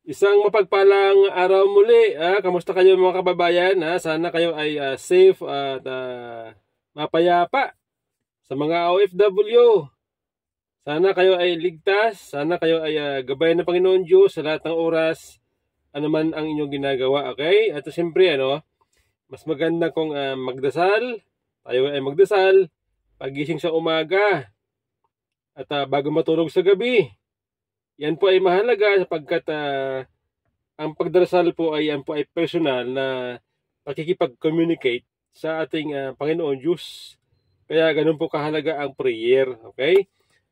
Isang mapagpalang araw muli. Kamusta kayo mga kababayan? Sana kayo ay safe at mapayapa sa mga OFW. Sana kayo ay ligtas. Sana kayo ay gabayan ng Panginoon Diyos sa lahat ng oras. Ano man ang inyong ginagawa. Okay? At siyempre, mas maganda kung magdasal. Tayo ay magdasal pagising sa umaga at bago matulog sa gabi. Yan po ay mahalaga sapagkat ang pagdarasal po ay personal na pakikipag-communicate sa ating Panginoon Diyos. Kaya ganun po kahalaga ang prayer. Okay?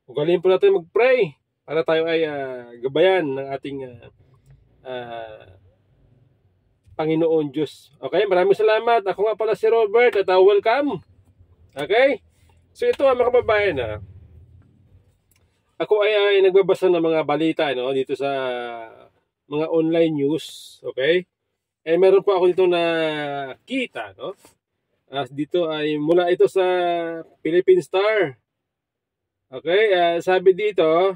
Ugalin po natin mag-pray para tayo ay gabayan ng ating Panginoon Diyos. Okay? Maraming salamat. Ako nga pala si Robert at welcome. Okay? So ito mga kababayan ako ay nagbabasa ng mga balita dito sa mga online news, okay? Meron po ako dito nakita, dito ay mula ito sa Philippine Star. Okay, sabi dito,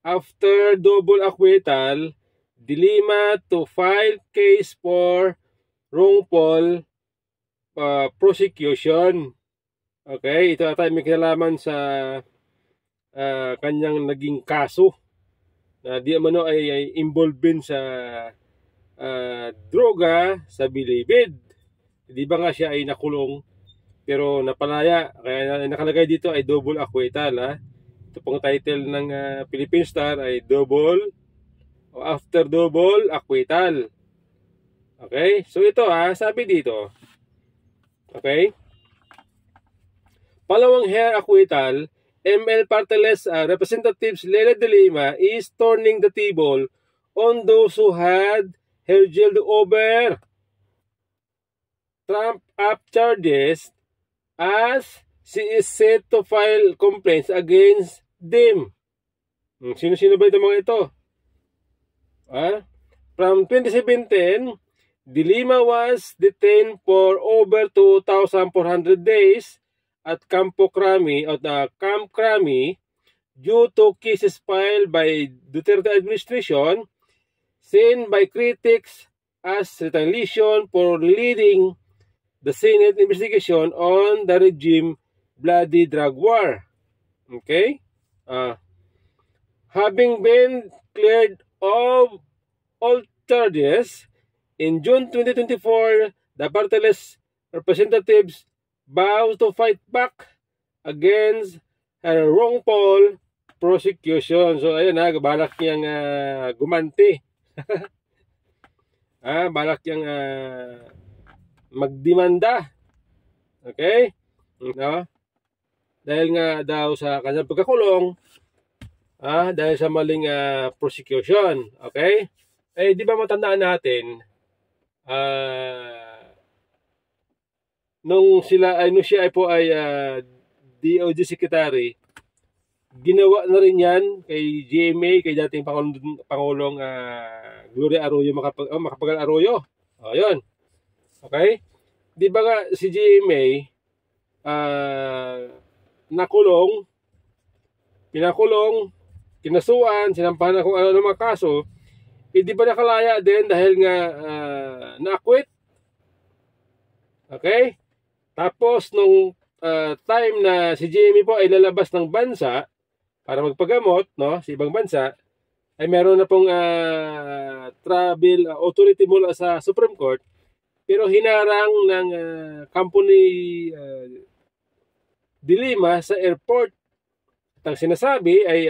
after double acquittal, De Lima to file case for wrongful prosecution. Okay, ito ata may kinalaman sa kanyang naging kaso na di amano ay involved din sa droga sa Bilibid. Di ba nga siya ay nakulong pero napalaya, kaya nakalagay dito ay double acquittal. Ito pong title ng Philippine Star ay double o after double acquittal. Okay, so ito sabi dito, okay, palawang hair acquittal, ML Parteles Representatives Lele De Lima is turning the table on those who had her jailed over Trump up charges as she is set to file complaints against them. Sino-sino ba ito mga ito? From 2017, De Lima was detained for over 2,400 days at Camp Crami due to cases filed by Duterte administration, seen by critics as retaliation for leading the Senate investigation on the regime bloody drug war. Okay? Having been cleared of all charges, in June 2024, the Parteles representatives vow to fight back against her wrongful prosecution. So ayun balak niyang gumanti. Balak niyang magdemanda. Okay? Dahil nga daw sa kanyang pagkakulong, dahil sa maling prosecution. Okay? Di ba matandaan natin, nung siya ay DOJ Secretary, ginawa na rin yan kay GMA, kay dating Pangulong Gloria Arroyo, Macapagal Arroyo. Yun. Okay? Di ba nga si GMA nakulong, pinakulong, kinasuan, sinampahan na kung ano ng mga kaso, di ba nakalaya din dahil nga na-acquit? Okay? Tapos nung time na si Jamie po ay lalabas ng bansa para magpagamot sa ibang bansa, ay meron na pong travel authority mula sa Supreme Court, pero hinarang ng company De Lima sa airport. At ang sinasabi ay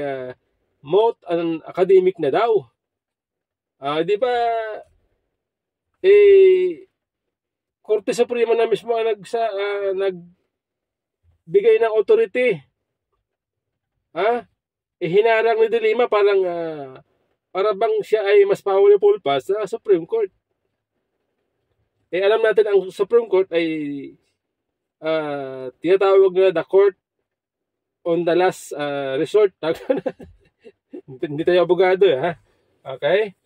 moot an academic na daw. Di ba Korte Suprema na mismo ang nagbigay ng authority. Hinarang ni De Lima para bang siya ay mas powerful pa sa Supreme Court. Alam natin ang Supreme Court ay tinatawag na the court on the last resort. Hindi tayo abogado Okay?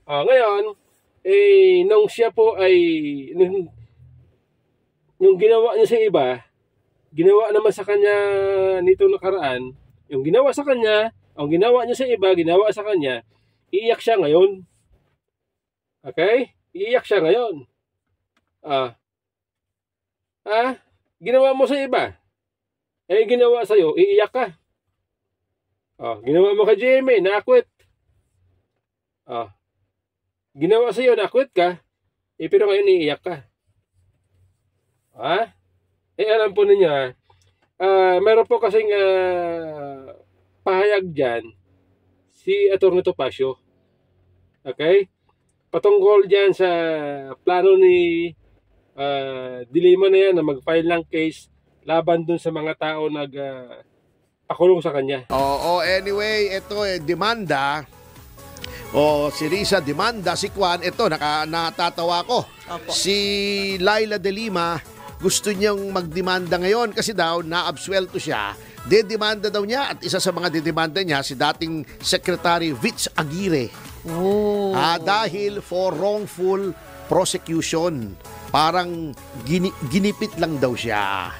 Ngayon, nung siya po ay yung ginawa niya sa iba, ginawa naman sa kanya nito nakaraan, yung ginawa sa kanya, ang ginawa niya sa iba, ginawa sa kanya, iiyak siya ngayon. Okay? Iiyak siya ngayon. Ginawa mo sa iba. Ginawa sa'yo, iiyak ka. Ginawa mo kay GMA, na-acquit. Ginawa sa'yo, na-acquit ka. Pero ngayon, iiyak ka. Alam po ninyo, meron po kasing pahayag dyan si Atty. Topacio. Okay? Patungkol dyan sa plano ni De Lima na yan na mag-file ng case laban dun sa mga tao pakulong sa kanya. Anyway, ito demanda. Si Risa demanda, si Kwan, ito natatawa ko. Opo. Si Laila De Lima gusto niyang magdemanda ngayon kasi daw naabsuelto siya. Dedemanda daw niya at isa sa mga dedemanda niya si dating Secretary Vitz Aguirre. Dahil for wrongful prosecution. Parang ginipit lang daw siya.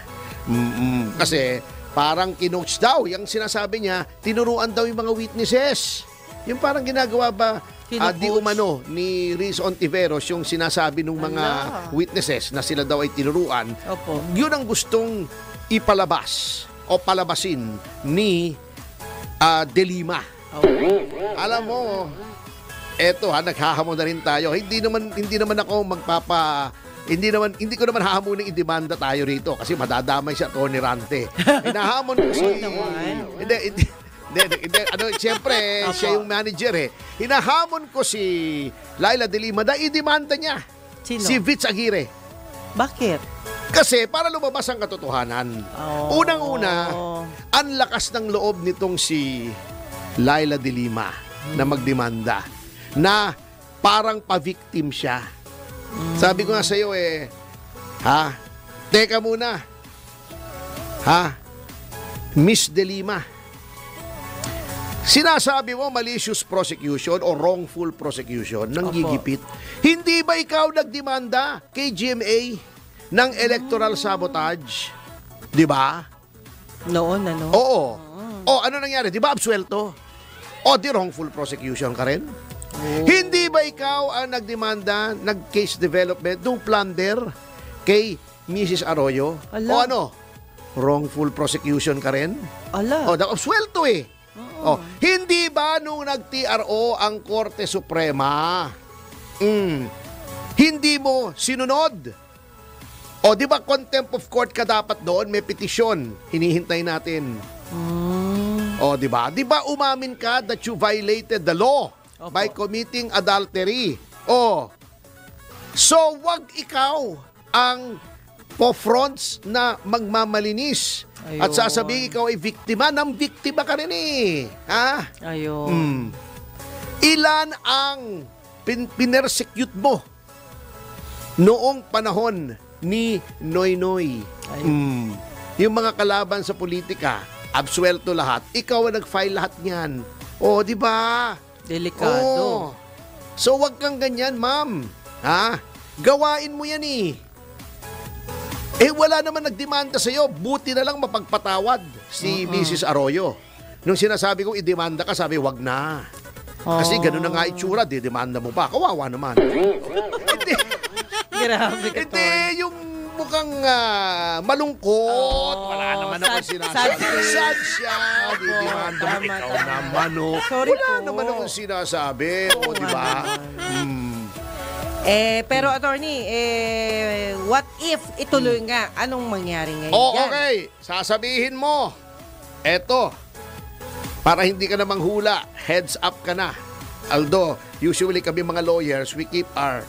Kasi parang kinoach daw. Yung sinasabi niya, tinuruan daw yung mga witnesses. Yung parang ginagawa ba di umano ni Riz Ontiveros yung sinasabi ng mga witnesses na sila daw ay tinuruan. Opo. Yun ang gustong ipalabas o palabasin ni De Lima. Alam mo, eto naghahamon na rin tayo. Hindi naman ako hindi ko naman hahamunin i-demanda tayo rito kasi madadamay si Atty. Rante. Hinahamon ko si siyempre, siya yung manager Hinahamon ko si Laila De Lima na i-demanda niya. Sino? Si Vitz Aguirre. Bakit? Kasi para lumabas ang katotohanan. Unang-una, ang lakas ng loob nitong si Laila De Lima na magdemanda na parang pa-victim siya. Sabi ko nga sa iyo teka muna. Miss De Lima, sinasabi mo malicious prosecution o wrongful prosecution ng gigipit. Hindi ba ikaw nagdemanda kay GMA ng electoral sabotage? Di ba? Noon, Oo. Ano nangyari? Di ba absuelto? Di wrongful prosecution ka rin? Hindi ba ikaw ang nagdemanda, nag-case development, nung plunder kay Mrs. Arroyo? Wrongful prosecution ka rin? Absuelto hindi ba nung nag-TRO ang Korte Suprema, hindi mo sinunod? Di ba contempt of court ka dapat doon? May petisyon. Hinihintay natin. Di ba? Di ba umamin ka that you violated the law by committing adultery? So wag ikaw ang po-fronts na magmamalinis. At sasabihin ikaw ay biktima ng biktima ka rin Ilan ang pinersecute mo noong panahon ni Noynoy? Yung mga kalaban sa politika, absuelto lahat. Ikaw ang nag-file lahat niyan. Di ba? Delikado. So wag kang ganyan, ma'am. Gawain mo yan wala naman nagdemanda sa'yo. Buti na lang mapagpatawad si Mrs. Arroyo. Nung sinasabi kong i-demanda ka, sabi, wag na. Kasi gano'n na nga itsura, di-demanda mo pa. Kawawa naman. Grabe ka, Hindi, yung mukhang malungkot. Wala naman ako sinasabi. Sad siya. Di-demanda mo. Ikaw naman, Sorry wala po. naman akong sinasabi. Di ba? Pero attorney, what if ituloy nga? Anong mangyari ngayon? Okay. Sasabihin mo. Eto. Para hindi ka na manghula, heads up ka na. Although, usually kami mga lawyers, we keep our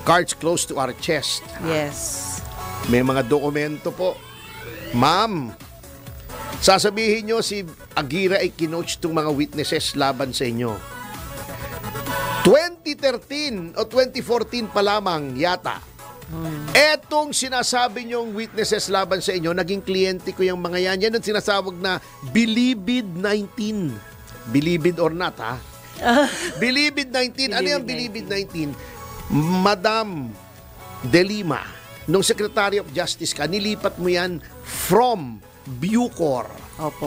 cards close to our chest. Yes. May mga dokumento po. Ma'am, sasabihin nyo si Aguirre ay kinoach itong mga witnesses laban sa inyo. 2013 o 2014 pa lamang yata. Etong sinasabi nyong witnesses laban sa inyo, naging kliyente ko yung mga yan. Yan ang sinasawag na Bilibid 19. Bilibid or not, Bilibid 19. Ano yung Bilibid 19? Madam De Lima, nung Secretary of Justice ka, nilipat mo yan from Bucor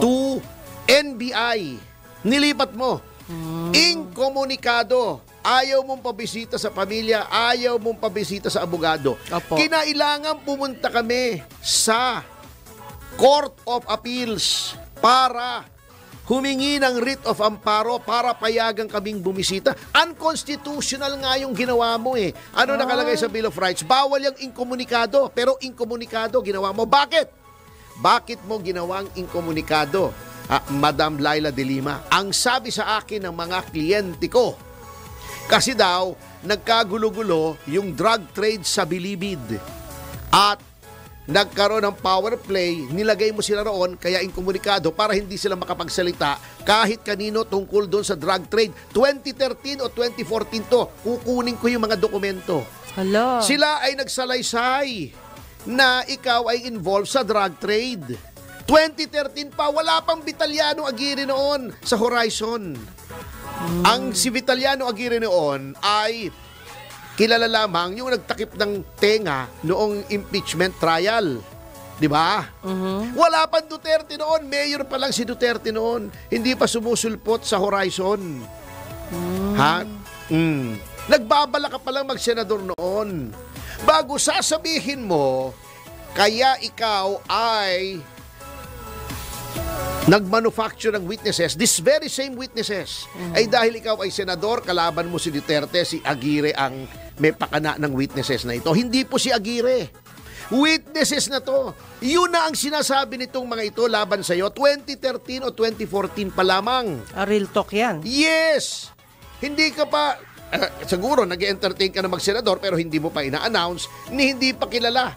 to NBI. Nilipat mo. Inkomunikado. Ayaw mong pabisita sa pamilya, ayaw mong pabisita sa abogado. Opo. Kinailangan pumunta kami sa Court of Appeals para humingi ng writ of amparo para payagan kaming bumisita. Unconstitutional nga yung ginawa mo eh. Ano nakalagay sa Bill of Rights? Bawal yung inkomunikado, pero inkomunikado ginawa mo. Bakit? Bakit mo ginawang inkomunikado, Madam Laila de Lima? Ang sabi sa akin ng mga kliyente ko, kasi daw, nagkagulo-gulo yung drug trade sa Bilibid. At nagkaroon ng power play, nilagay mo sila roon, kaya inkomunikado para hindi sila makapagsalita kahit kanino tungkol doon sa drug trade. 2013 o 2014 to, kukunin ko yung mga dokumento. Hala. Sila ay nagsalaysay na ikaw ay involved sa drug trade. 2013 pa, wala pang Vitaliano Aguirre noon sa Horizon. Ang si Vitaliano Aguirre noon ay kilala lamang yung nagtakip ng tenga noong impeachment trial. Di ba? Wala pang Duterte noon. Mayor pa lang si Duterte noon. Hindi pa sumusulpot sa Horizon. Ha? Nagbabala ka pa lang mag-senador noon. Bago sasabihin mo, kaya ikaw ay nag-manufacture ng witnesses, this very same witnesses, ay dahil ikaw ay senador, kalaban mo si Duterte, si Aguirre ang may pakana ng witnesses na ito. Hindi po si Aguirre. Witnesses na to. Yun na ang sinasabi nitong mga ito laban sa'yo, 2013 o 2014 pa lamang. Real talk yan. Yes! Hindi ka pa, siguro nag-entertain ka na mag-senador pero hindi mo pa ina-announce ni hindi pa kilala.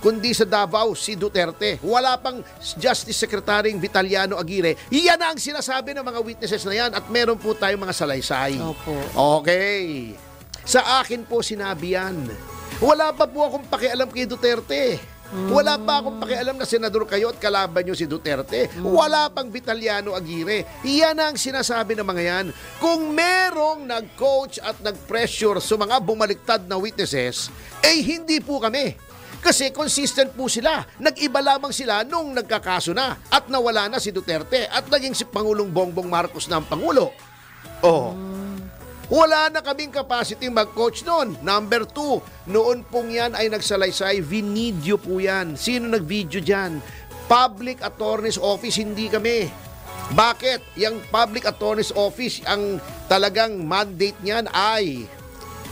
Kundi sa Davao, si Duterte. Wala pang Justice Secretary Vitaliano Aguirre. Iyan na ang sinasabi ng mga witnesses na yan at meron po tayong mga salaysay. Opo. Okay. Sa akin po sinabi yan. Wala pa po akong pakialam kay Duterte. Wala pa akong pakialam na senador kayo at kalaban nyo si Duterte. Wala pang Vitaliano Aguirre. Iyan ang sinasabi ng mga yan. Kung merong nag-coach at nag-pressure sa mga bumaliktad na witnesses, eh hindi po kami. Kasi consistent po sila. Nag-iba lamang sila nung nagkakaso na at nawala na si Duterte at naging si Pangulong Bongbong Marcos na ang Pangulo. Oh. Wala na kaming capacity mag-coach noon. Number 2, noon pong yan ay nagsalaysay, vinidyo po yan. Sino nag-video dyan? Public Attorney's Office, hindi kami. Bakit? Yung Public Attorney's Office, ang talagang mandate niyan ay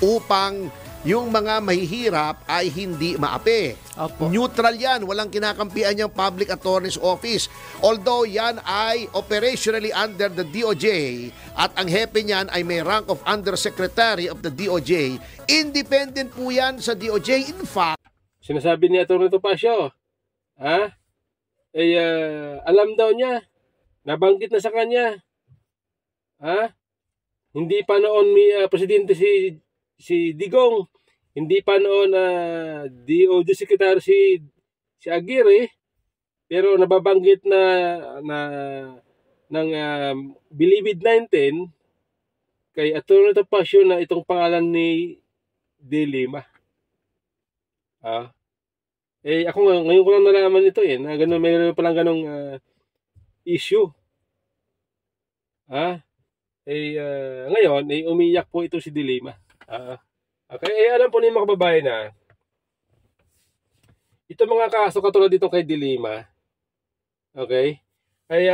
upang yung mga mahihirap ay hindi maapi. Opo. Neutral yan. Walang kinakampihan yung Public Attorney's Office. Although yan ay operationally under the DOJ at ang hepe niyan ay may rank of Undersecretary of the DOJ. Independent po yan sa DOJ. In fact, Sinasabi ni Atty. Topacio, alam daw niya, nabanggit na sa kanya. Hindi pa noon may presidente si Digong, hindi pa noon DOJ Secretary si Aguirre, pero nababanggit na ng Bilibid 19 kay Atty. Topacio na itong pangalan ni De Lima. Ako ngayon ko lang nalaman ito na ganun, mayroon palang ganung issue. Ngayon umiyak po ito si De Lima. Okay, alam po niyo mga kababayan na ito mga kaso katulad dito kay De Lima, okay, ay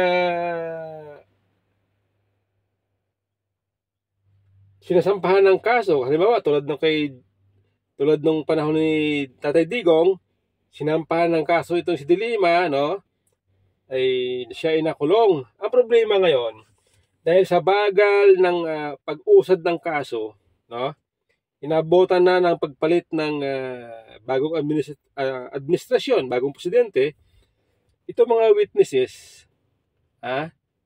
sinasampahan ng kaso. Halimbawa, tulad nung panahon ni Tatay Digong, sinampahan ng kaso itong si De Lima, no? Ay siya ay nakulong. Ang problema ngayon, dahil sa bagal ng pag-usad ng kaso, no? Inabutan na ng pagpalit ng bagong administrasyon, bagong presidente, ito mga witnesses,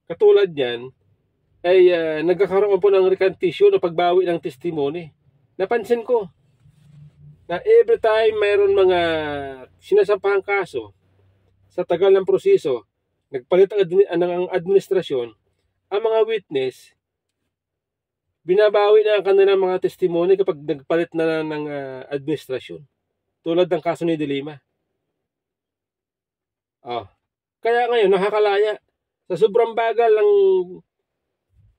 katulad niyan, ay nagkakaroon po ng recantation o pagbawi ng testimony. Napansin ko na every time mayroon mga sinasampahang kaso, sa tagal ng proseso, nagpalit ang administrasyon, ang mga witness, binabawi na ang kanilang mga testimony kapag nagpalit na ng administrasyon. Tulad ng kaso ni De Lima. Kaya ngayon, nakakalaya. Sa sobrang bagal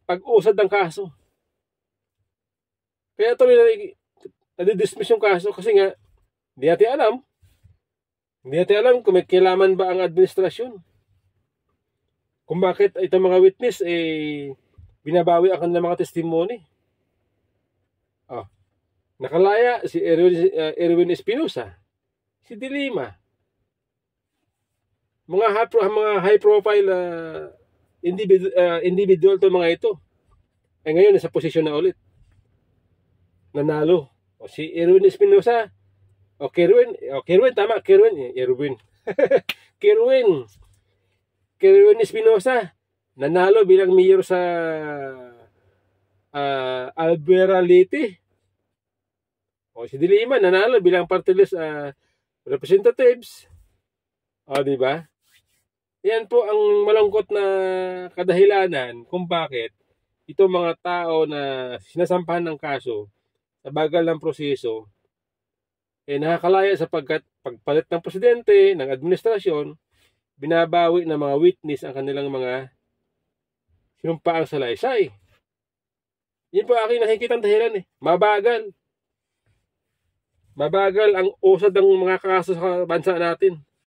pag-usad ng kaso. Kaya tuloy nadidismiss yung kaso kasi nga, hindi natin alam. Hindi natin alam kung may kailangan ba ang administrasyon. Kung bakit itong mga witness, binabawi ang kanilang mga testimony. Nakalaya si Erwin Espinosa, si De Lima. Mga high profile individual to mga ito. Ngayon nasa posisyon na ulit. Nanalo. Si Erwin Espinosa. Kerwin tama, Erwin. Kerwin Espinosa nanalo bilang mayor sa Albuera Leyte. Si De Lima nanalo bilang party list representatives. Di ba? Yan po ang malungkot na kadahilanan kung bakit itong mga tao na sinasampahan ng kaso sa bagal ng proseso nakakalaya sapagkat pagpalit ng presidente, ng administrasyon, binabawi ng mga witness ang kanilang mga sinumpaang salaysay. Yan po aking nakikita ang dahilan. Mabagal ang usad ng mga kaso sa bansa natin.